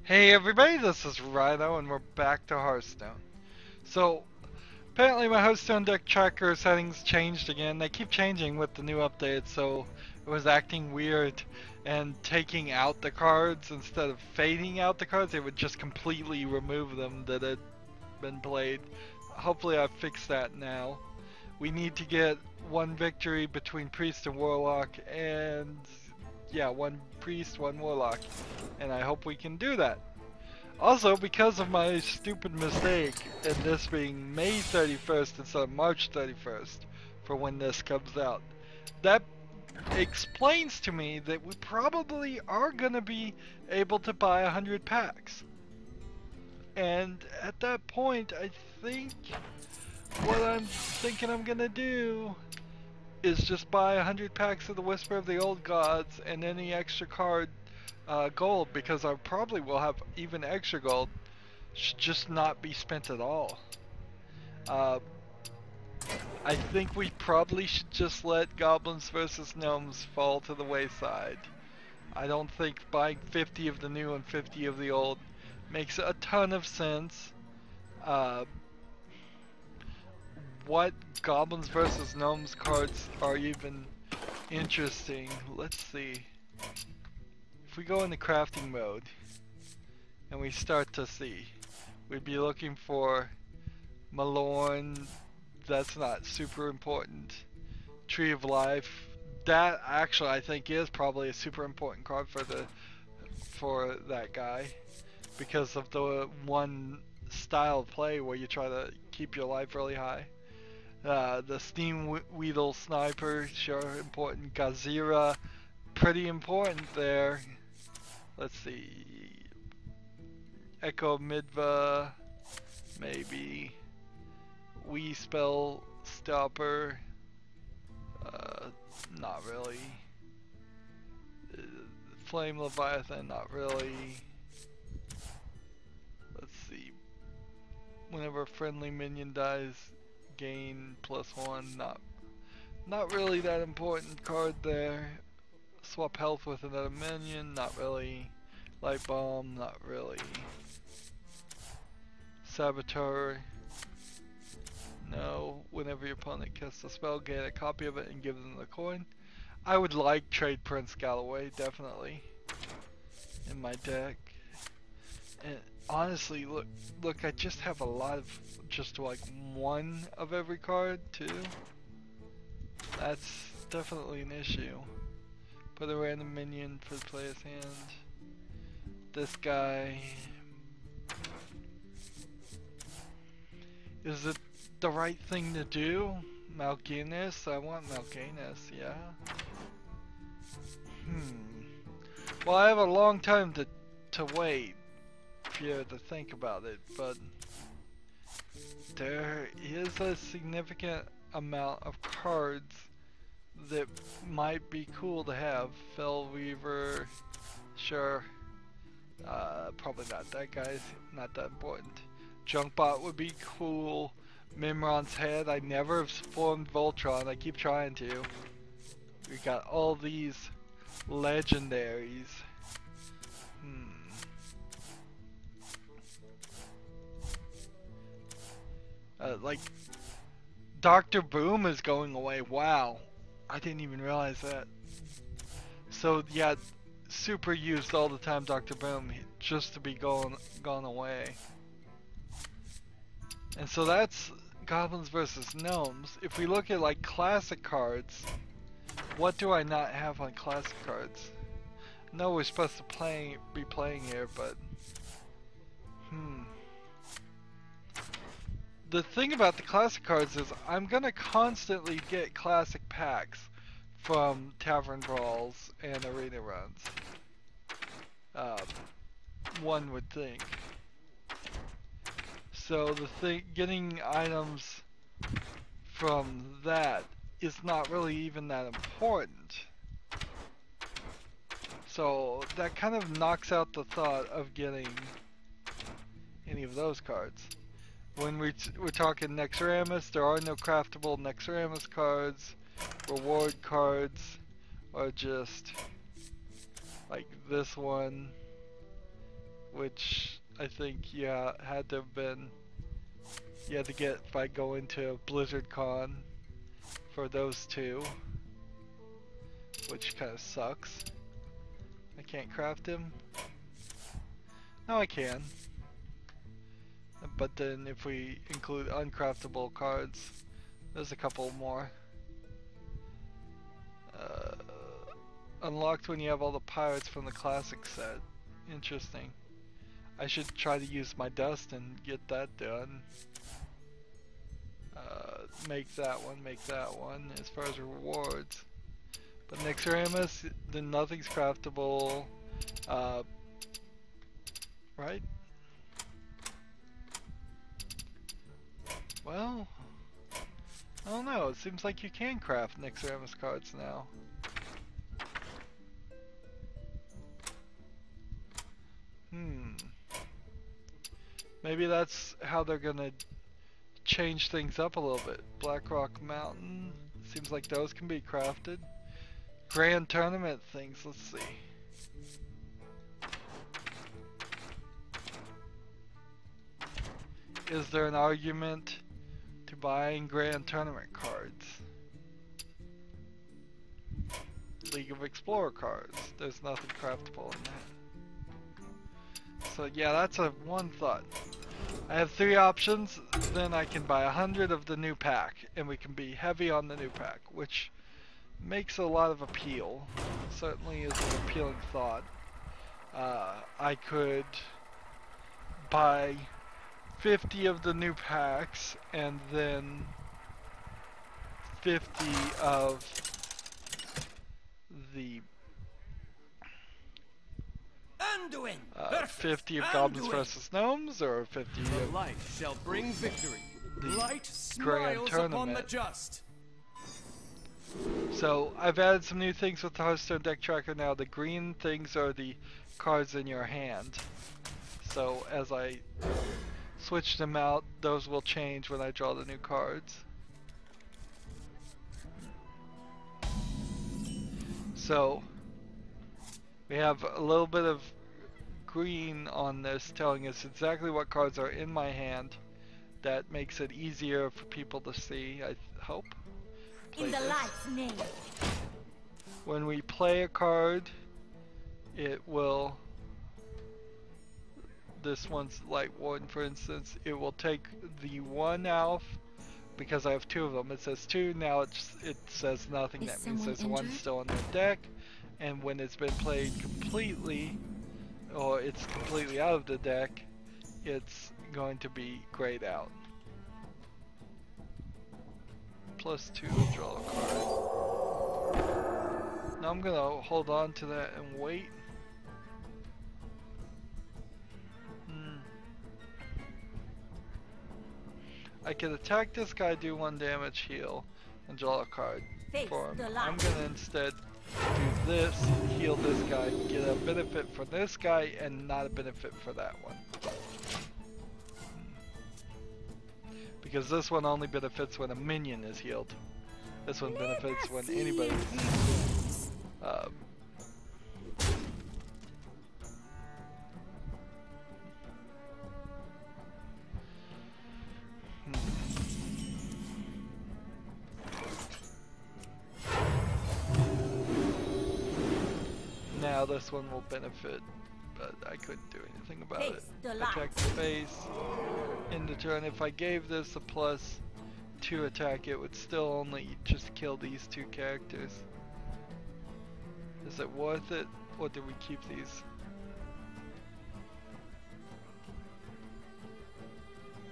Hey everybody, this is Rydo and we're back to Hearthstone. So, apparently my Hearthstone deck tracker settings changed again. They keep changing with the new update, so it was acting weird and taking out the cards instead of fading out the cards, it would just completely remove them that had been played. Hopefully I've fixed that now. We need to get one victory between Priest and Warlock, and yeah, one Priest, one Warlock. And I hope we can do that. Also, because of my stupid mistake, and this being May 31st instead of March 31st for when this comes out, that explains to me that we probably are going to be able to buy 100 packs. And at that point, I think what I'm thinking I'm going to do is just buy 100 packs of the Whisper of the Old Gods and any extra card gold, because I probably will have even extra gold, should just not be spent at all. I think we probably should just let Goblins versus Gnomes fall to the wayside. I don't think buying 50 of the new and 50 of the old makes a ton of sense. What Goblins versus Gnomes cards are even interesting? Let's see. If we go into crafting mode and we start to see, we'd be looking for Malorn. That's not super important. Tree of Life. That actually I think is probably a super important card for that guy, because of the one style of play where you try to keep your life really high. The Steam Weedle Sniper, sure important. Gazira, pretty important there. Let's see. Echo Midva, maybe. We Spell Stopper, not really. Flame Leviathan, not really. Let's see. Whenever a friendly minion dies, gain +1. Not really that important card there. Swap health with another minion, not really. Light Bomb, not really. Saboteur, no. Whenever your opponent casts a spell, gain a copy of it and give them the coin. I would like Trade Prince Galloway, definitely, in my deck. And honestly, look, I just have a lot of just like one of every card too. That's definitely an issue. Put a random minion for the player's hand. This guy. Is it the right thing to do? Mal'Ganis? I want Mal'Ganis, yeah. Well, I have a long time to wait if you have to think about it, but there is a significant amount of cards that might be cool to have. Fell Weaver, sure. Probably not that guy's not that important. Junkbot would be cool. Mimron's Head, I never have formed Voltron, I keep trying to. We got all these legendaries. Like, Dr. Boom is going away, wow. I didn't even realize that. So yeah, super used all the time, Dr. Boom, just to be gone away. And so that's Goblins versus Gnomes. If we look at like classic cards, what do I not have on classic cards? No, we're supposed to be playing here, but the thing about the classic cards is I'm gonna constantly get classic packs from Tavern Brawls and Arena Runs. One would think. So getting items from that is not really even that important. So that kind of knocks out the thought of getting any of those cards. When we're talking Nexramus, there are no craftable Nexramus cards. Reward cards are just like this one, which I think had to have been, you had to get by going to BlizzardCon for those two, which kind of sucks. I can't craft him. No, I can. But then if we include uncraftable cards, there's a couple more. Unlocked when you have all the pirates from the classic set. Interesting. I should try to use my dust and get that done. Make that one as far as rewards. But Nixeramus, then nothing's craftable. Right? Well, I don't know. It seems like you can craft Nixeramus cards now. Maybe that's how they're gonna change things up a little bit. Blackrock Mountain, seems like those can be crafted. Grand Tournament things, let's see. Is there an argument to buying Grand Tournament cards? League of Explorer cards, there's nothing craftable in that. So yeah, that's one thought. I have 3 options, then I can buy 100 of the new pack, and we can be heavy on the new pack, which makes a lot of appeal. Certainly is an appealing thought. I could buy 50 of the new packs, and then 50 of the 50 of Goblins vs. Gnomes, or 50 of light shall bring victory. Light Grand smiles upon the Tournament. just. So I've added some new things with the Hearthstone deck tracker now. The green things are the cards in your hand. So as I switch them out, those will change when I draw the new cards. So we have a little bit of green on this telling us exactly what cards are in my hand. That makes it easier for people to see, I hope. In the light's name. When we play a card, it will, this one's Light Warden for instance, it will take the 1 elf, because I have 2 of them, it says 2, now it says nothing. That means there's 1 still on the deck, and when it's been played completely, or it's completely out of the deck, it's going to be grayed out. +2 to draw a card. Now I'm gonna hold on to that and wait. I can attack this guy, do 1 damage, heal, and draw a card for him. I'm gonna instead do this, heal this guy, get a benefit for this guy, and not a benefit for that one. Because this one only benefits when a minion is healed. This one benefits when anybody is healed. Now this one will benefit, but I couldn't do anything about it. Attack the face. In the turn, if I gave this a +2 attack, it would still only just kill these 2 characters. Is it worth it, or do we keep these?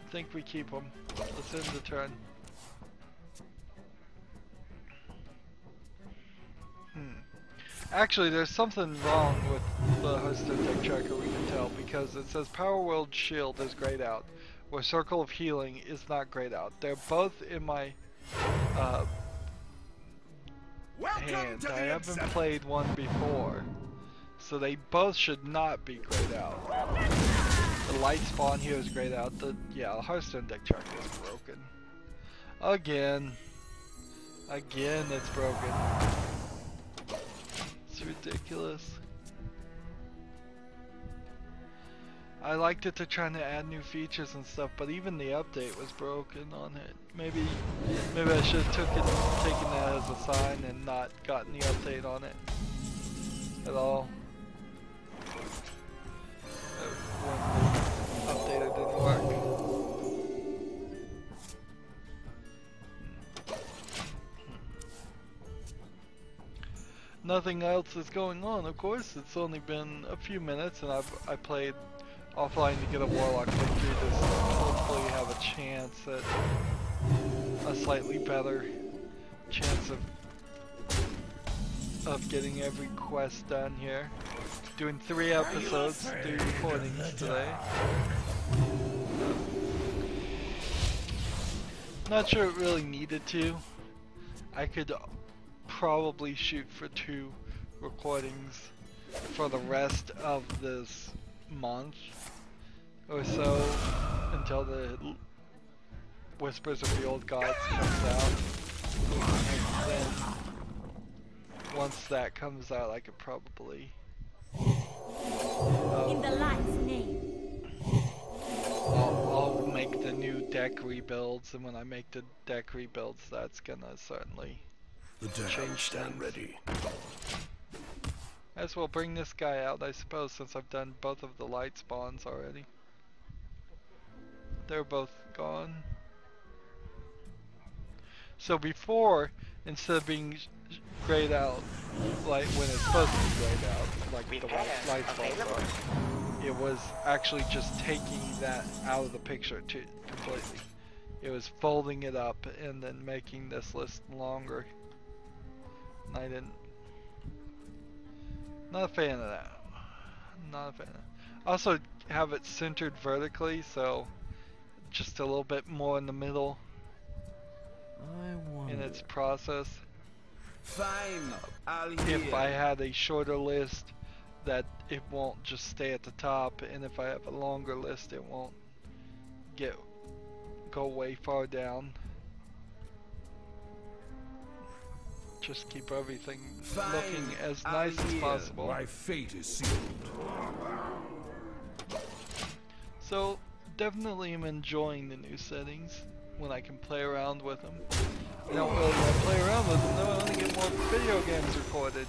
I think we keep them. Let's end the turn. Actually, there's something wrong with the Hearthstone deck tracker, we can tell, because it says Power World Shield is grayed out, where Circle of Healing is not grayed out. They're both in my hand. I haven't played one before, so they both should not be grayed out. The light spawn here is grayed out. The Hearthstone deck tracker is broken. Again, it's broken. It's ridiculous. I liked it to trying to add new features and stuff, but even the update was broken on it. Maybe I should have taken that as a sign and not gotten the update on it at all. When the updater didn't work. Nothing else is going on, of course. It's only been a few minutes, and I played offline to get a Warlock victory to hopefully have a chance at a slightly better chance of getting every quest done here. Doing 3 episodes, 3 recordings today. Not sure it really needed to. I could probably shoot for 2 recordings for the rest of this month or so until the Whispers of the Old Gods comes out. And then once that comes out, I could probably in the light's name. I'll make the new deck rebuilds, and when I make the deck rebuilds, that's gonna certainly change things. Ready. As well bring this guy out, I suppose, since I've done both of the light spawns already. They're both gone. So before, instead of being grayed out, like when it's supposed to be grayed out, like the light spawns are, it was actually just taking that out of the picture completely. It was folding it up and then making this list longer. And I didn't. Not a fan of that. Not a fan of that. Also have it centered vertically, so just a little bit more in the middle in its process. Fine, I'll If hear. I had a shorter list, that it won't just stay at the top, and if I have a longer list, it won't go way far down. Just keep everything looking as nice as possible. My fate is sealed. So definitely am enjoying the new settings when I can play around with them. I don't really want to play around with them though, I want to get more video games recorded.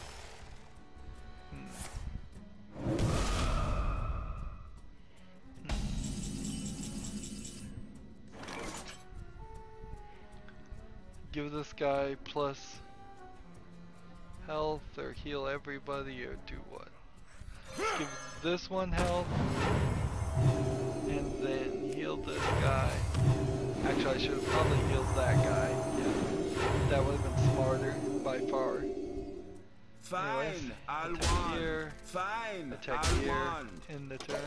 Give this guy plus health or heal everybody or do what? Let's give this one health and then heal this guy. Actually, I should have probably healed that guy. Yeah, that would have been smarter by far. Fine, Anyways, I'll attack want. here, Fine, attack I'll here want. in the turn.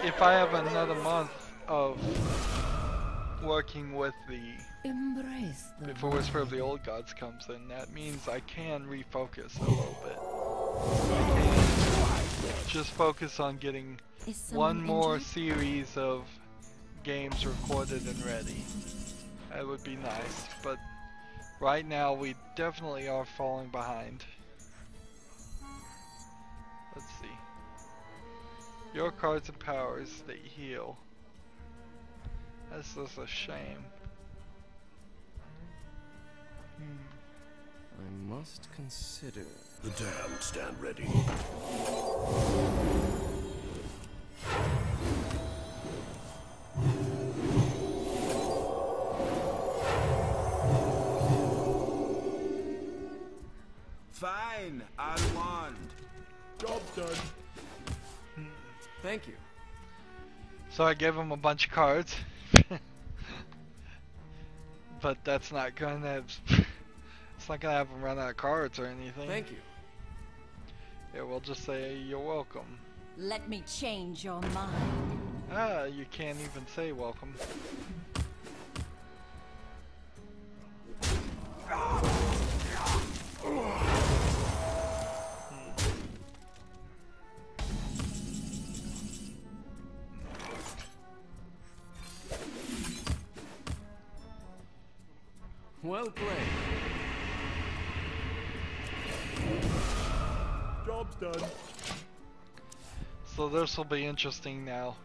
If I have another month of working with before Whisper of the Old Gods comes in, that means I can refocus a little bit. I can just focus on getting one more series of games recorded and ready. That would be nice, but right now we definitely are falling behind. Let's see. Your cards and powers that heal. That's just a shame. I must consider. The damned stand ready. Fine, I'll want. Job done. Thank you. So I gave him a bunch of cards. But that's not gonna it's not gonna have him run out of cards or anything. Thank you. Yeah, we'll just say you're welcome. Let me change your mind. Ah, you can't even say welcome. Well played. Job's done. So this will be interesting now.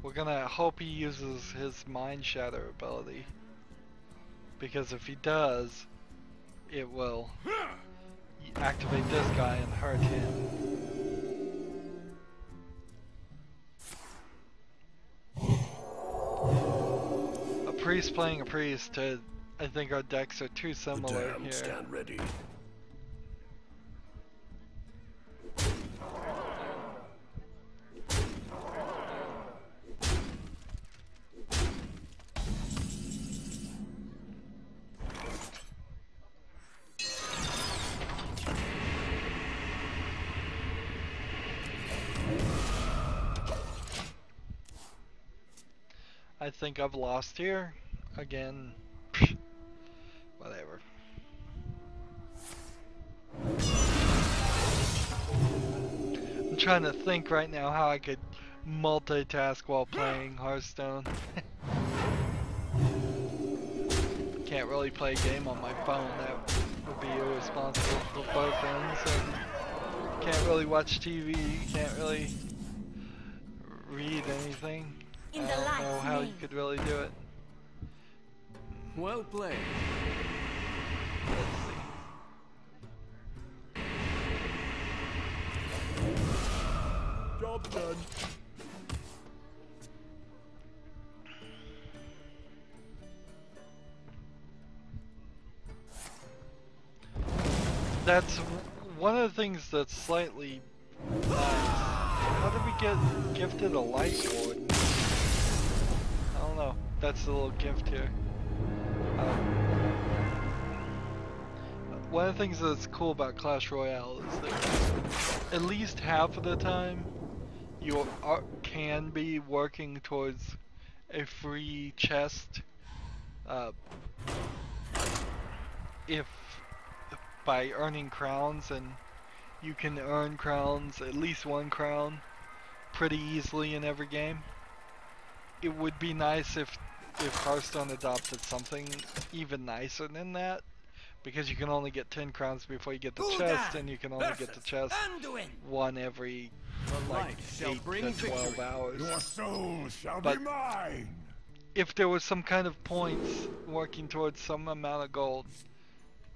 We're gonna hope he uses his Mind Shatter ability. Because if he does, it will activate this guy and hurt him. A priest playing a priest, I think our decks are too The similar dam here. stand ready. I think I've lost here. Again. Whatever. I'm trying to think right now how I could multitask while playing Hearthstone. Can't really play a game on my phone. That would be irresponsible for both ends. And can't really watch TV. Can't really read anything. I don't know how you could really do it. Well played. Let's see. Job's done. That's one of the things that's slightly nice. How did we get gifted a light ward? I don't know. That's a little gift here. One of the things that's cool about Clash Royale is that at least half of the time you can be working towards a free chest if by earning crowns, and you can earn crowns, at least one crown, pretty easily in every game. It would be nice if Hearthstone adopted something even nicer than that, because you can only get 10 crowns before you get the chest, and you can only get the chest one every like 8 to 12 hours. Your soul shall But be mine. if there was some kind of points working towards some amount of gold,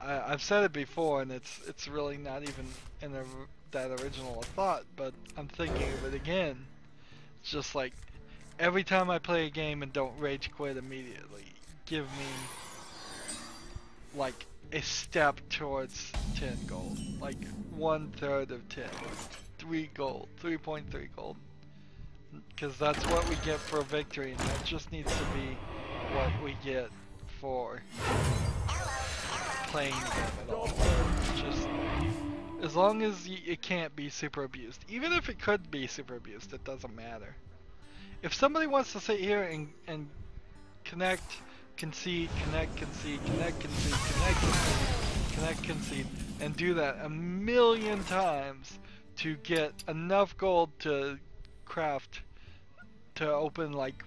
I've said it before, and it's really not even in that original thought, but I'm thinking of it again. It's just like, every time I play a game and don't rage quit immediately, give me like a step towards 10 gold, like 1/3 of 10, 3 gold, 3.3 gold, because that's what we get for a victory, and that just needs to be what we get for playing the game at all. Just as long as it can't be super abused. Even if it could be super abused, it doesn't matter. If somebody wants to sit here and connect, concede, connect, concede, connect, concede, connect, concede, connect, concede, and do that a million times to get enough gold to craft, to open like,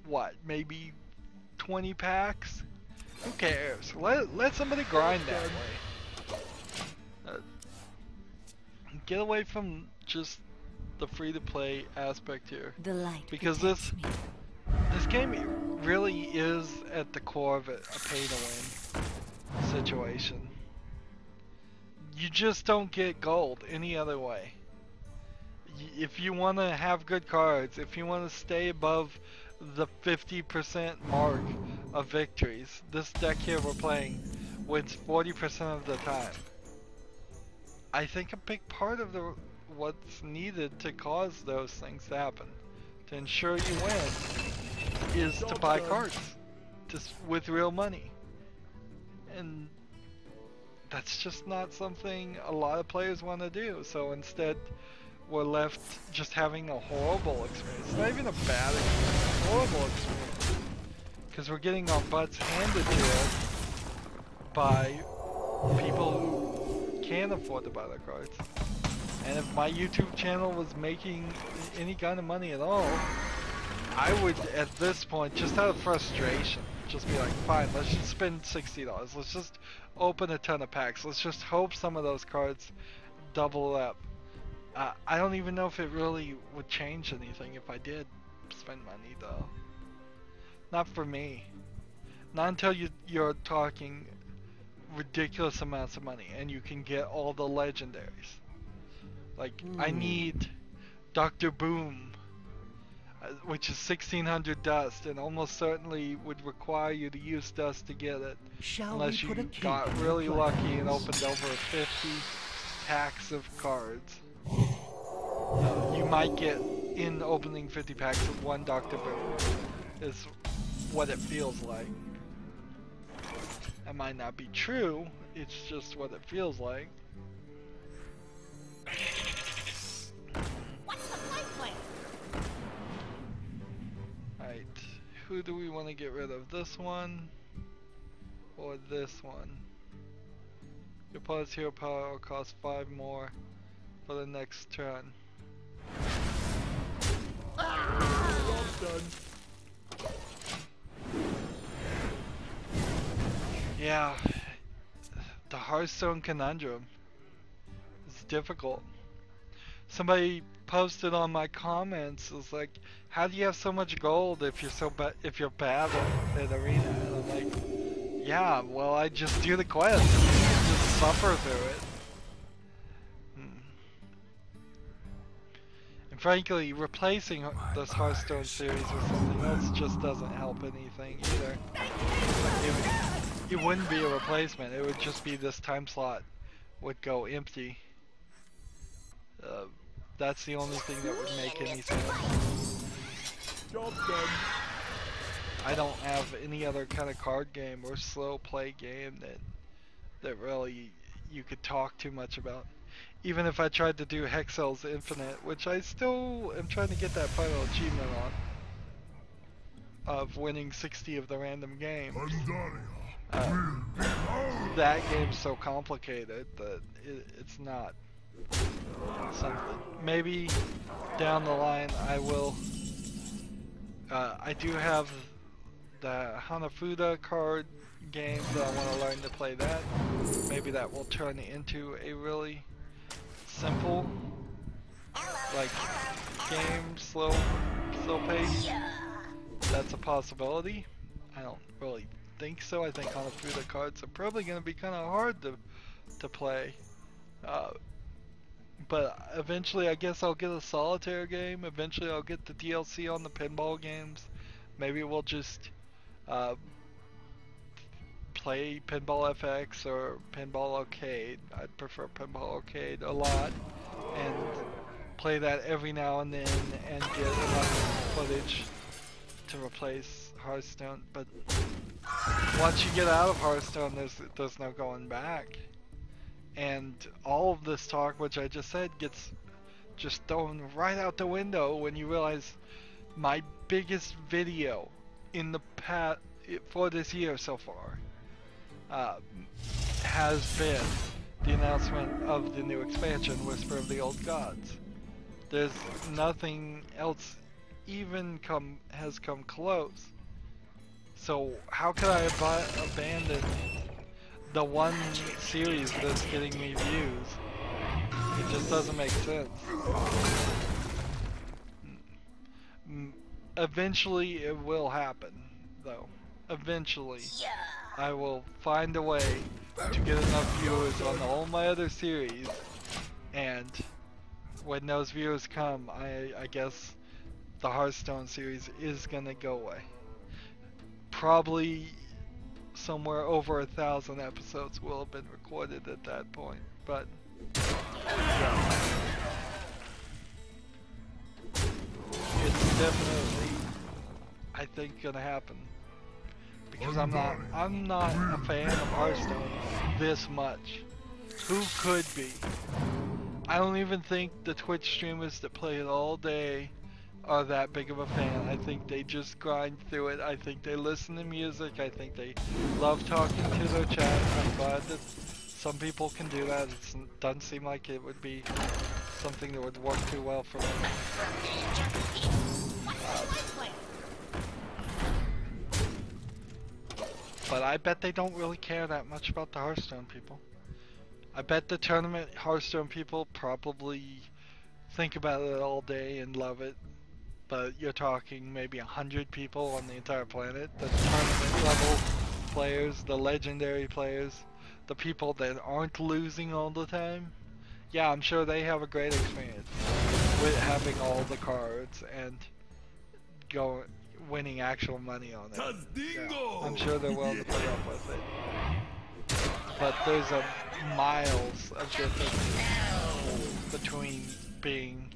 what, maybe 20 packs? Who cares? Let somebody grind that way. Get away from just the free-to-play aspect here, The light because protects this me. game really is at the core of it a pay-to-win situation. You just don't get gold any other way. If you want to have good cards, if you want to stay above the 50% mark of victories, this deck here we're playing wins 40% of the time. I think a big part of what's needed to cause those things to happen, to ensure you win, is to buy cards with real money. And that's just not something a lot of players want to do. So instead, we're left just having a horrible experience. It's not even a bad experience, a horrible experience. Because we're getting our butts handed to us by people who can't afford to buy their cards. And if my YouTube channel was making any kind of money at all, I would, at this point, just out of frustration, just be like, fine, let's just spend $60. Let's just open a ton of packs. Let's just hope some of those cards double up. I don't even know if it really would change anything if I did spend money though. Not for me. Not until you're talking ridiculous amounts of money and you can get all the legendaries. Like, I need Dr. Boom, which is 1600 dust, and almost certainly would require you to use dust to get it. Unless you got really lucky and opened over 50 packs of cards. You might get in opening 50 packs of one Dr. Boom, is what it feels like. That might not be true, it's just what it feels like. What's the play? Alright, who do we want to get rid of? This one or this one? Your opponent's hero power will cost 5 more for the next turn. Job's done. Yeah, the Hearthstone conundrum is difficult. Somebody posted on my comments, is like, how do you have so much gold if you're bad at arena? And I'm like, yeah, well, I just do the quest and just suffer through it. And frankly, replacing this Hearthstone series with something else just doesn't help anything either. It wouldn't be a replacement, it would just be this time slot would go empty. That's the only thing that would make any sense. Job's done. I don't have any other kind of card game or slow play game that really you could talk too much about. Even if I tried to do Hexel's Infinite, which I still am trying to get that final achievement on, of winning 60 of the random games. That game's so complicated that it's not something. Maybe down the line I will. I do have the Hanafuda card game that I want to learn to play that. Maybe that will turn into a really simple, like, game, slow pace. That's a possibility. I don't really think so. I think Hanafuda cards are probably going to be kind of hard to play. But eventually I guess I'll get a solitaire game. Eventually I'll get the DLC on the pinball games. Maybe we'll just play Pinball FX or Pinball Arcade. I'd prefer Pinball Arcade a lot. And play that every now and then and get enough footage to replace Hearthstone. But once you get out of Hearthstone, there's no going back. And all of this talk, which I just said, gets just thrown right out the window when you realize my biggest video in the past for this year so far has been the announcement of the new expansion, Whisper of the Old Gods. There's nothing else even has come close. So how could I abandon the one series that's getting me views? It just doesn't make sense. Eventually it will happen, though. Eventually I will find a way to get enough viewers on all my other series, and when those viewers come, I guess the Hearthstone series is gonna go away. Probably somewhere over 1,000 episodes will have been recorded at that point, but yeah. It's definitely, I think, gonna happen, because I'm not a fan of Hearthstone this much. Who could be? I don't even think the Twitch streamers that play it all day are that big of a fan. I think they just grind through it. I think they listen to music. I think they love talking to their chat. I'm glad that some people can do that. It doesn't seem like it would be something that would work too well for me. But I bet they don't really care that much about the Hearthstone people. I bet the tournament Hearthstone people probably think about it all day and love it. But you're talking maybe 100 people on the entire planet. The tournament level players, the legendary players, the people that aren't losing all the time. Yeah, I'm sure they have a great experience with having all the cards and winning actual money on it. Yeah, I'm sure they're willing to put up with it. But there's a miles of difference between being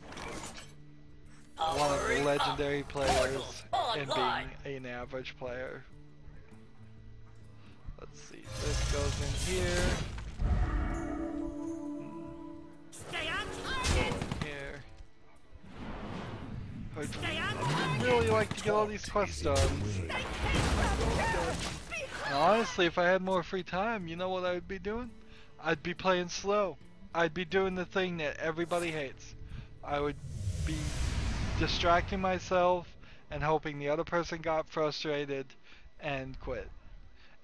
one of the legendary players and being an average player. Let's see, this goes in here. Here. I'd really like to get all these quests done. And honestly, if I had more free time, you know what I would be doing? I'd be playing slow. I'd be doing the thing that everybody hates. I would be distracting myself and hoping the other person got frustrated and quit.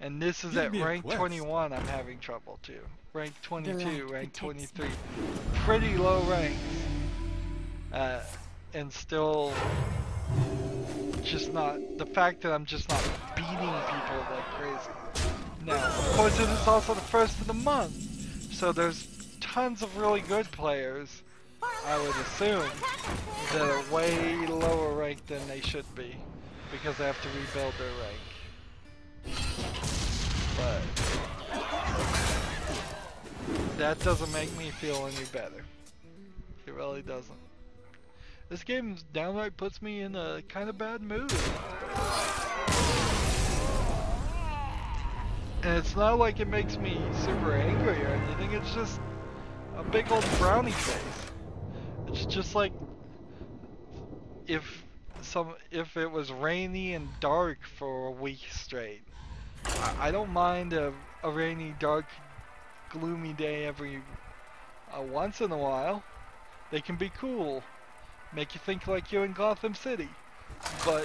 And this is at rank 21 I'm having trouble too. Rank 22, rank 23. Pretty low ranks. And still just not, the fact that I'm just not beating people like crazy. Now, of course this is also the first of the month, so there's tons of really good players, I would assume, that are way lower ranked than they should be, because they have to rebuild their rank. But that doesn't make me feel any better. It really doesn't. This game downright puts me in a kind of bad mood. And it's not like it makes me super angry or anything, it's just a big old brownie face. It's just like if it was rainy and dark for a week straight. I don't mind a rainy, dark, gloomy day every once in a while. They can be cool. Make you think like you're in Gotham City. But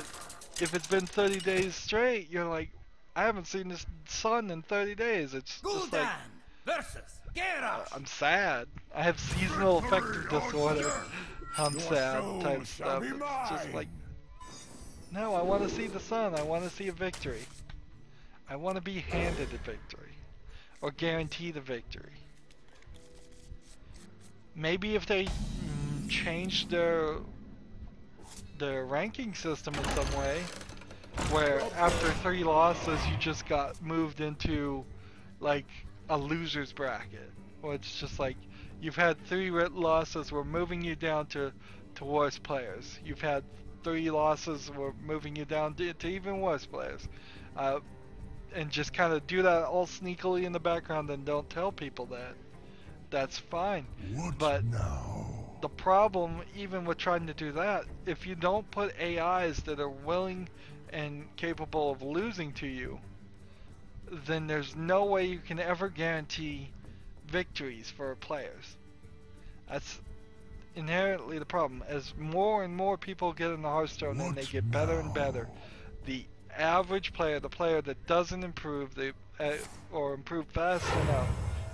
if it's been 30 days straight, you're like, I haven't seen this sun in 30 days. It's just like, I'm sad. I have seasonal affective disorder. I'm sad type stuff. It's just like, no, I want to see the sun. I want to see a victory. I want to be handed a victory. Or guaranteed a victory. Maybe if they changed their ranking system in some way, where after 3 losses you just got moved into like a loser's bracket, or it's just like you've had 3 losses, we're moving you down to worse players. You've had 3 losses, we're moving you down to even worse players. And just kind of do that all sneakily in the background and don't tell people that. That's fine. But the problem, even with trying to do that, if you don't put AIs that are willing and capable of losing to you, then there's no way you can ever guarantee victories for players. That's inherently the problem. As more and more people get into Hearthstone and they get better and better, the average player, the player that doesn't improve or improve fast enough,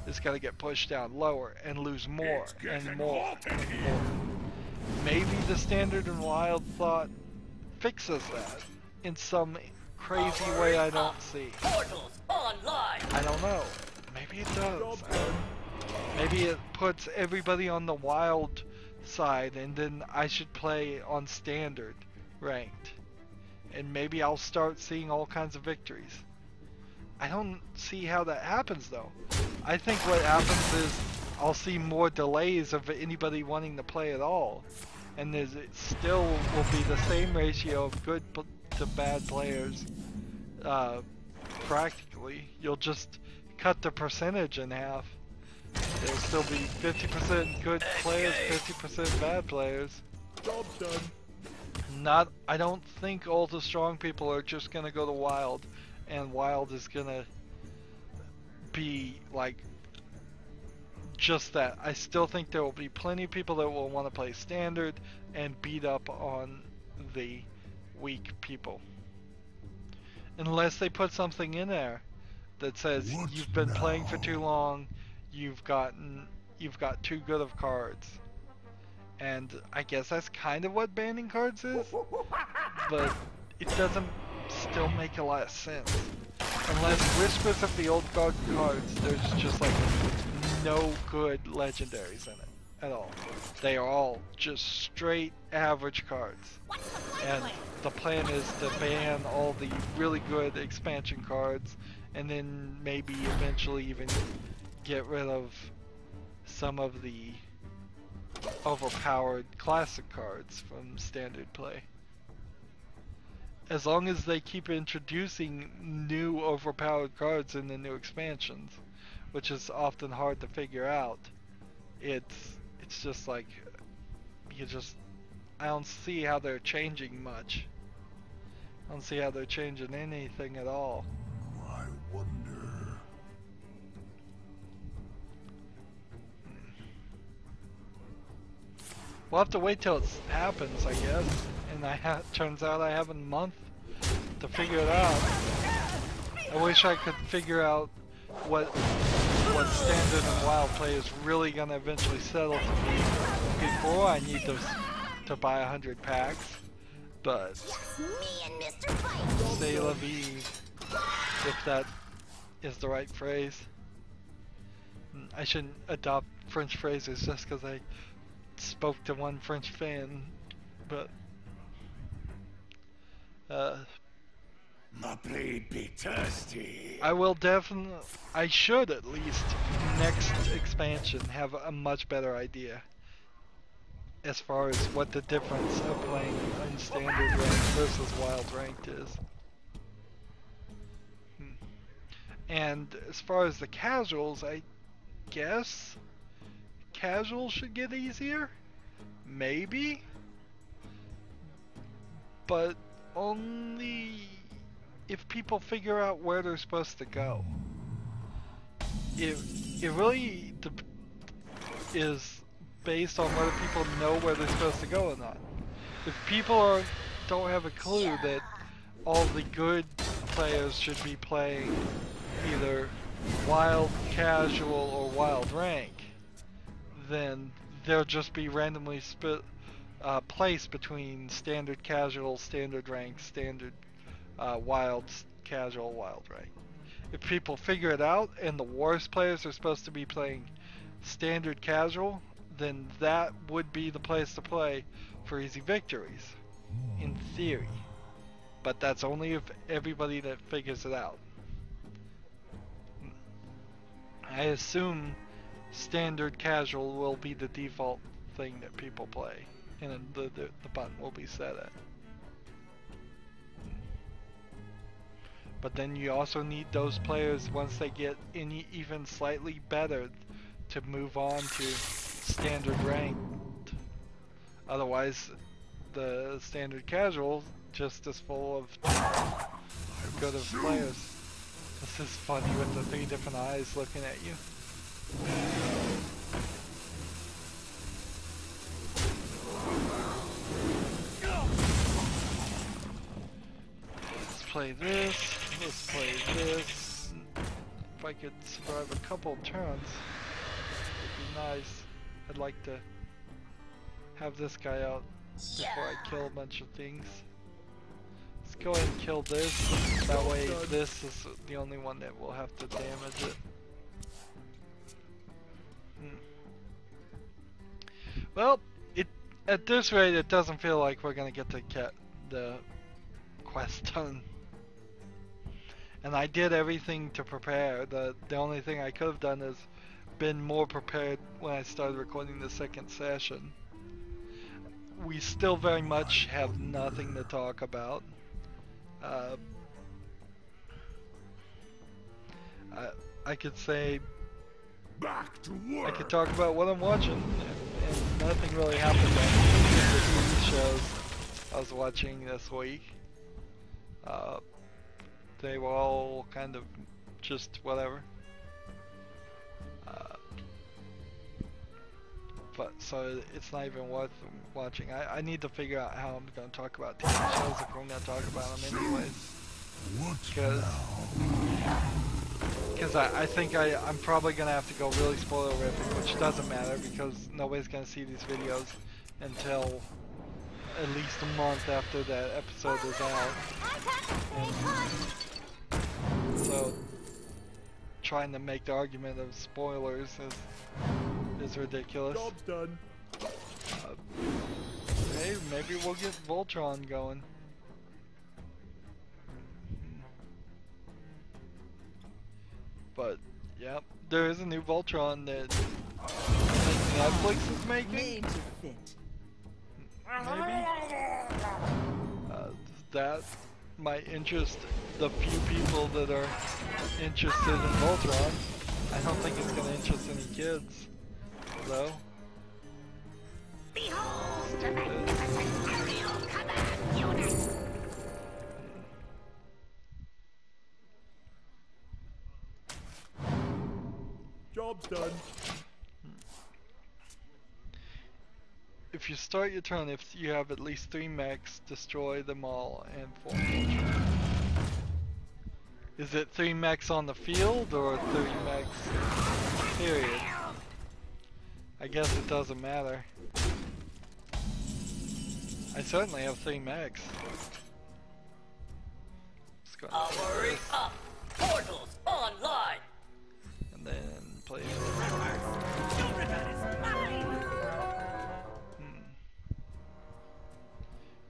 is going to get pushed down lower and lose more and more and more. Maybe the standard and wild thought fixes that in some crazy way I don't see. I don't know. Maybe it does. Maybe it puts everybody on the wild side and then I should play on standard ranked. And maybe I'll start seeing all kinds of victories. I don't see how that happens though. I think what happens is I'll see more delays of anybody wanting to play at all. And it still will be the same ratio of good to bad players. Practically. You'll just cut the percentage in half. There'll still be 50% good players, 50% bad players. Job done. I don't think all the strong people are just gonna go to Wild, and Wild is gonna be like just that. I still think there will be plenty of people that will want to play Standard and beat up on the weak people. unless they put something in there that says you've been playing for too long, you've got too good of cards. And I guess that's kind of what banning cards is, but it doesn't still make a lot of sense. Unless Whispers of the Old God cards, there's just like no good legendaries in it at all. They are all just straight average cards. And the plan is to ban all the really good expansion cards, and then maybe eventually even get rid of some of the overpowered classic cards from standard play. As long as they keep introducing new overpowered cards in the new expansions, which is often hard to figure out, it's just like I don't see how they're changing much. I don't see how they're changing anything at all. I wonder. We'll have to wait till it happens, I guess. And turns out I have a month to figure it out. I wish I could figure out what standard and wild play is really gonna eventually settle to me before I need to buy 100 packs. But c'est la vie, if that is the right phrase. I shouldn't adopt French phrases just because I spoke to one French fan, but My blade be thirsty. I should at least next expansion have a much better idea as far as what the difference of playing in standard ranked versus wild ranked is. And as far as the casuals, I guess casual should get easier? Maybe? But only if people figure out where they're supposed to go. It really is based on whether people know where they're supposed to go or not. If people don't have a clue that all the good players should be playing either wild casual or wild rank, then they'll just be randomly placed between standard casual, standard rank, standard wild casual, wild rank. If people figure it out and the worst players are supposed to be playing standard casual, then that would be the place to play for easy victories, in theory. But that's only if everybody that figures it out. I assume standard casual will be the default thing that people play, and the button will be set at. But then you also need those players, once they get even slightly better, to move on to standard ranked. Otherwise, the standard casual just is full of good of players. This is funny with the 3 different eyes looking at you. Let's play this. Let's play this. If I could survive a couple turns, it'd be nice. I'd like to have this guy out before I kill a bunch of things. Let's go ahead and kill this. That way this is the only one that will have to damage it. Well, at this rate it doesn't feel like we're gonna get the quest done. And I did everything to prepare. The only thing I could have done is been more prepared when I started recording the second session. We still very much have nothing to talk about. I could say Back to work. I could talk about what I'm watching, and nothing really happened on the TV shows I was watching this week. They were all kind of just whatever. But so it's not even worth watching. I need to figure out how I'm going to talk about TV shows if I'm going to talk about them anyways. What Because now? I think I'm probably gonna have to go really spoiler ripping, which doesn't matter because nobody's gonna see these videos until at least a month after that episode is out. And so trying to make the argument of spoilers is ridiculous. Job's done. Hey, maybe we'll get Voltron going. But, yep, there is a new Voltron that Netflix is making. Made to fit. Maybe. That might interest the few people that are interested in Voltron. I don't think it's going to interest any kids, though. Behold the magnificent aerial command unit! Job's done. If you start your turn, if you have at least 3 mechs, destroy them all and form Voltron. Is it 3 mechs on the field or 3 mechs period? I guess it doesn't matter. I certainly have 3 mechs. Let's go ahead and Powering this, up! Portals online! and then play it.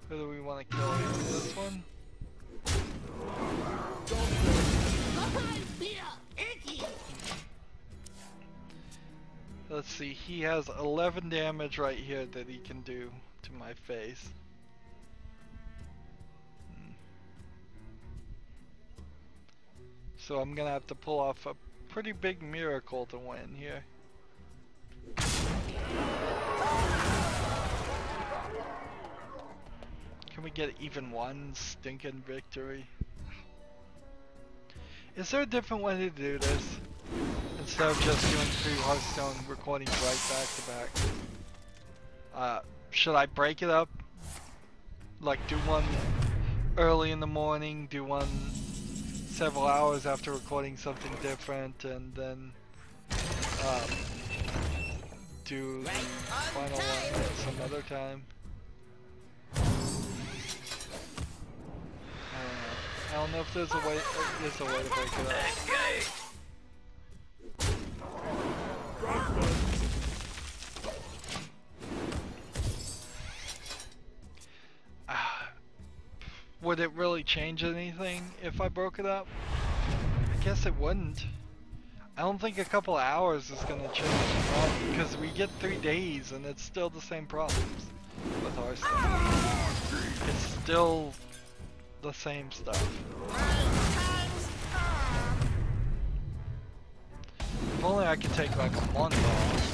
Who do we want to kill here? This one? Let's see, he has 11 damage right here that he can do to my face. So I'm gonna have to pull off a pretty big miracle to win here. Can we get even one stinking victory? Is there a different way to do this? Instead of just doing 3 Hearthstone recordings right back to back. Should I break it up? Like do one early in the morning, do one several hours after recording something different, and then do the final one at some other time? I don't know if there's a way. There's a way to break it up. Would it really change anything if I broke it up? I guess it wouldn't. I don't think a couple hours is gonna change the problem because we get 3 days and it's still the same problems with our stuff. It's still the same stuff. If only I could take like a month off.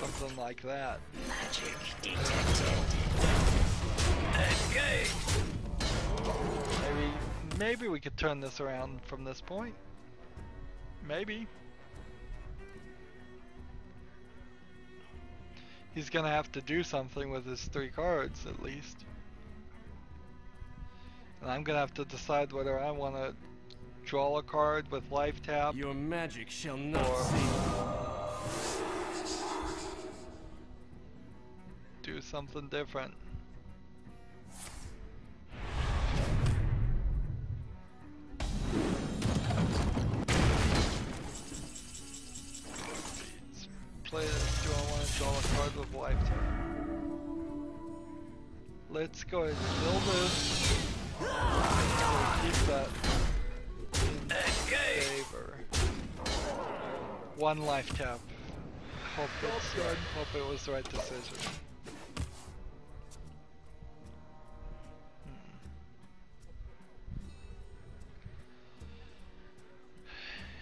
Something like that. Magic detected. Escape! Maybe we could turn this around from this point. Maybe. He's gonna have to do something with his 3 cards at least. And I'm gonna have to decide whether I want to draw a card with life tap. Your magic shall not Or cease. do something different. Let's play this. Do I want to draw a card with life tap? Let's go ahead and kill this. We'll keep that in favor. 1 life tap. Hope it was the right decision.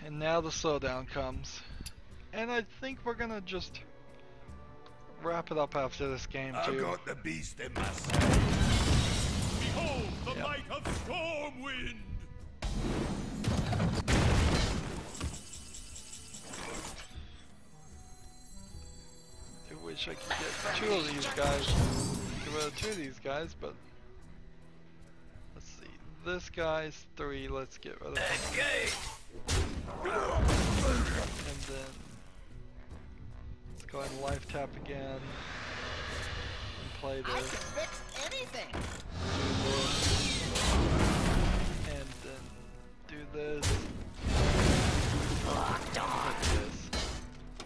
And now the slowdown comes. And I think we're gonna just wrap it up after this game I've too. got the beast in my sight. Behold the Yep. might of Stormwind! I wish I could get 2 of these guys. Get rid of 2 of these guys, but let's see. this guy's 3. Let's get rid of him. And then let's go ahead and life tap again and play I can this. fix anything. And then do this. Hit this.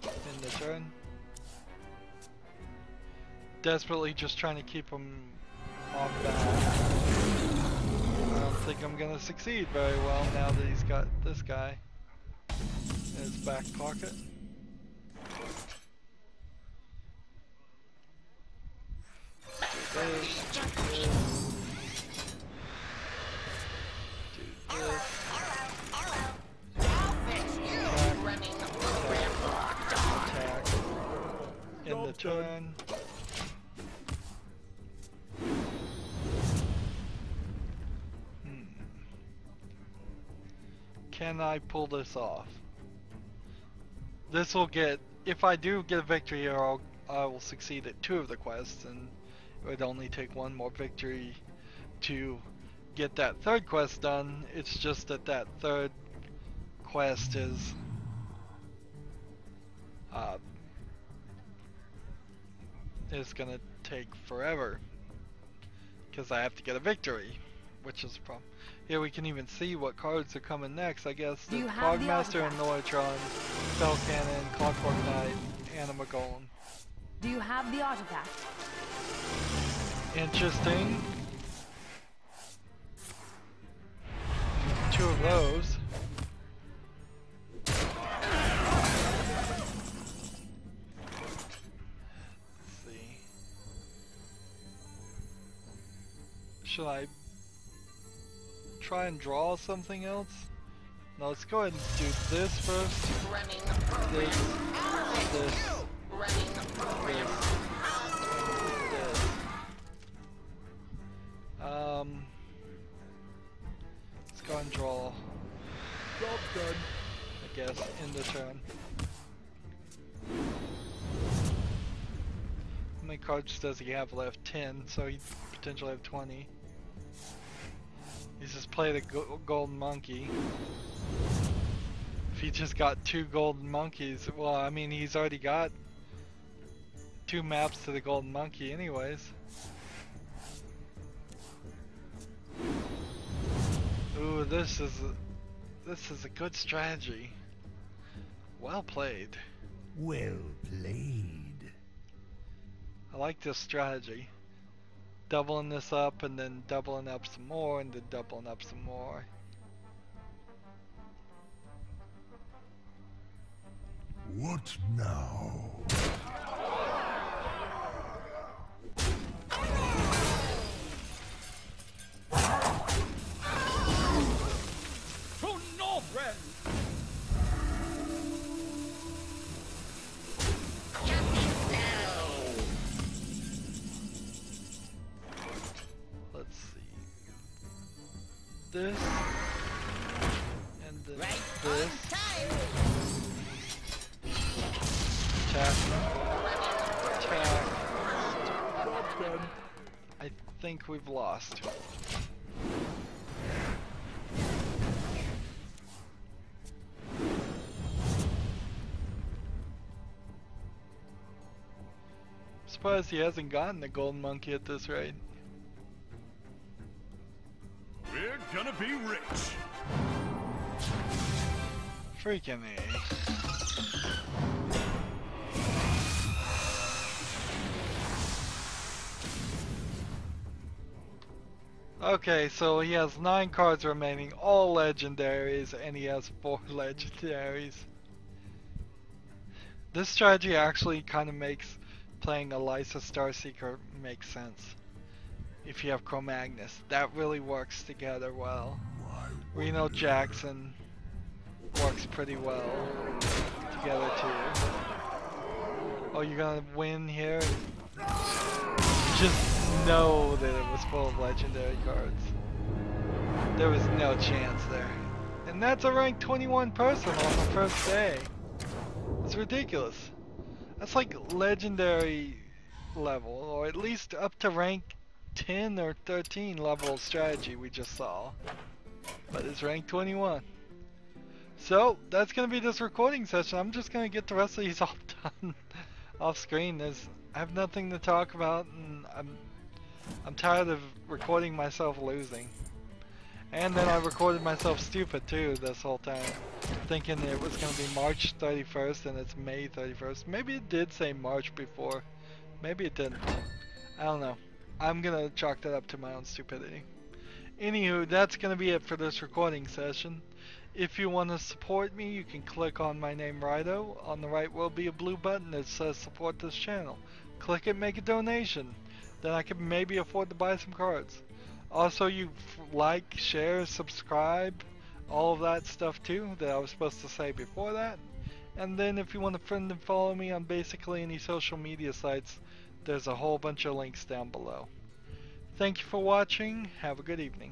In the turn. Desperately just trying to keep him on back. I don't think I'm gonna succeed very well now that he's got this guy in his back pocket. Do this. I'll fix you. Running the program. Attack. In the turn. Can I pull this off? This will get, if I do get a victory here, I will succeed at 2 of the quests, and it would only take 1 more victory to get that 3rd quest done. It's just that that 3rd quest is gonna take forever because I have to get a victory, which is a problem. Here we can even see what cards are coming next. I guess the Cogmaster and Noitron, Spell Cannon, Clockwork Knight, Anima Golem. Do you have the artifact? Interesting. 2 of those. Let's see. Should I try and draw something else? No, let's go ahead and do this first. Running the program. This. Running the program. This. Let's go and draw, Job's done. I guess, in the turn. How many cards does he have left? 10, so he potentially have 20. He's just played a golden monkey. If he just got 2 golden monkeys, well, I mean, he's already got 2 maps to the golden monkey anyways. Ooh, this is a good strategy. Well played. Well played. I like this strategy. Doubling this up and then doubling up some more and then doubling up some more. What now? To Northrend! Let's see. This and then this. Attack. Attack. Job's done. I think we've lost. Surprised he hasn't gotten the golden monkey at this rate. We're gonna be rich. Freaking A. Okay, so he has 9 cards remaining, all legendaries, and he has 4 legendaries. This strategy actually kind of makes playing Elisa Starseeker make sense. If you have Cro-Magnus, that really works together well. Reno Jackson works pretty well together too. Oh, you're gonna win here? Just know that it was full of legendary cards. There was no chance there. And that's a rank 21 person on the first day. It's ridiculous. That's like legendary level, or at least up to rank 10 or 13 level strategy we just saw. But it's rank 21. So, that's going to be this recording session. I'm just going to get the rest of these all done off screen. I have nothing to talk about, and I'm tired of recording myself losing. And then I recorded myself stupid too this whole time, thinking it was going to be March 31st and it's May 31st. Maybe it did say March before. Maybe it didn't. I don't know. I'm going to chalk that up to my own stupidity. Anywho, that's going to be it for this recording session. If you want to support me, you can click on my name, Rydo. On the right will be a blue button that says support this channel. Click it, make a donation. Then I can maybe afford to buy some cards. Also, you like, share, subscribe, all of that stuff too that I was supposed to say before that. And then if you want to friend and follow me on basically any social media sites, there's a whole bunch of links down below. Thank you for watching. Have a good evening.